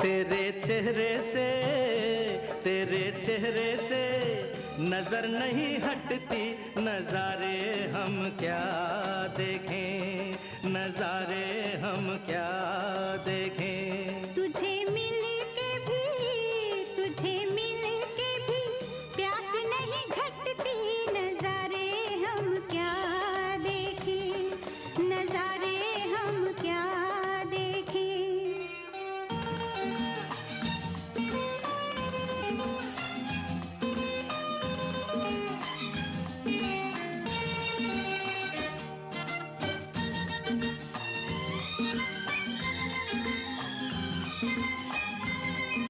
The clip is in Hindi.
तेरे चेहरे से नजर नहीं हटती, नजारे हम क्या देखें, नजारे हम क्या देखें।